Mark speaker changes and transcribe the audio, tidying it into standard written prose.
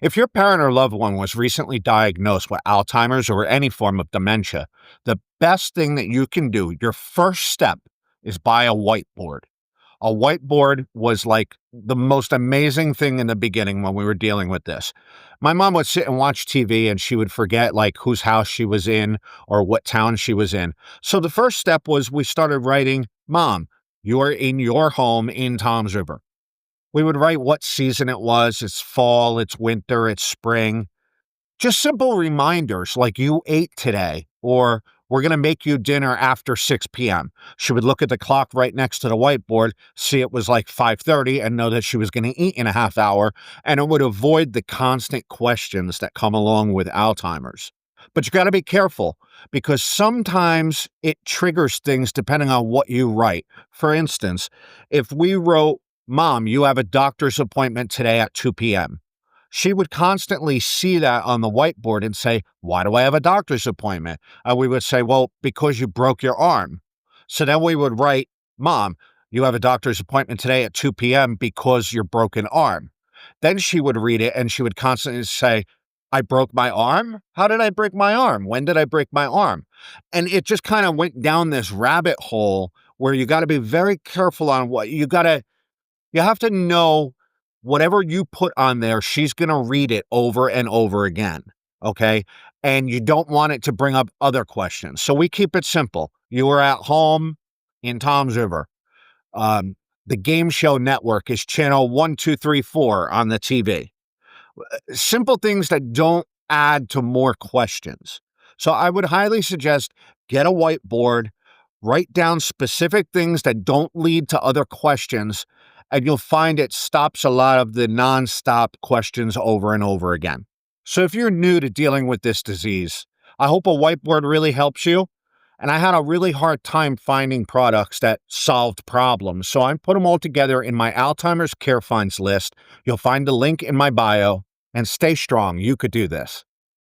Speaker 1: If your parent or loved one was recently diagnosed with Alzheimer's or any form of dementia, the best thing that you can do, your first step, is buy a whiteboard. A whiteboard was like the most amazing thing in the beginning when we were dealing with this. My mom would sit and watch TV and she would forget like whose house she was in or what town she was in. So the first step was we started writing, Mom, you are in your home in Tom's River. We would write what season it was. It's fall, it's winter, it's spring. Just simple reminders like you ate today or we're going to make you dinner after 6 p.m. She would look at the clock right next to the whiteboard, see it was like 5:30 and know that she was going to eat in a half hour, and it would avoid the constant questions that come along with Alzheimer's. But you got to be careful because sometimes it triggers things depending on what you write. For instance, if we wrote, Mom, you have a doctor's appointment today at 2 p.m. She would constantly see that on the whiteboard and say, why do I have a doctor's appointment? And we would say, well, because you broke your arm. So then we would write, Mom, you have a doctor's appointment today at 2 p.m. because your broken arm. Then she would read it and she would constantly say, I broke my arm? How did I break my arm? When did I break my arm? And it just kind of went down this rabbit hole where you got to be very careful on what you have to know whatever you put on there, she's going to read it over and over again. Okay. And you don't want it to bring up other questions. So we keep it simple. You were at home in Tom's River. The game show network is channel 1234 on the TV. Simple things that don't add to more questions. So I would highly suggest get a whiteboard, write down specific things that don't lead to other questions, and you'll find it stops a lot of the nonstop questions over and over again. So if you're new to dealing with this disease, I hope a whiteboard really helps you. And I had a really hard time finding products that solved problems. So I put them all together in my Alzheimer's Care Finds list. You'll find the link in my bio. And stay strong. You could do this.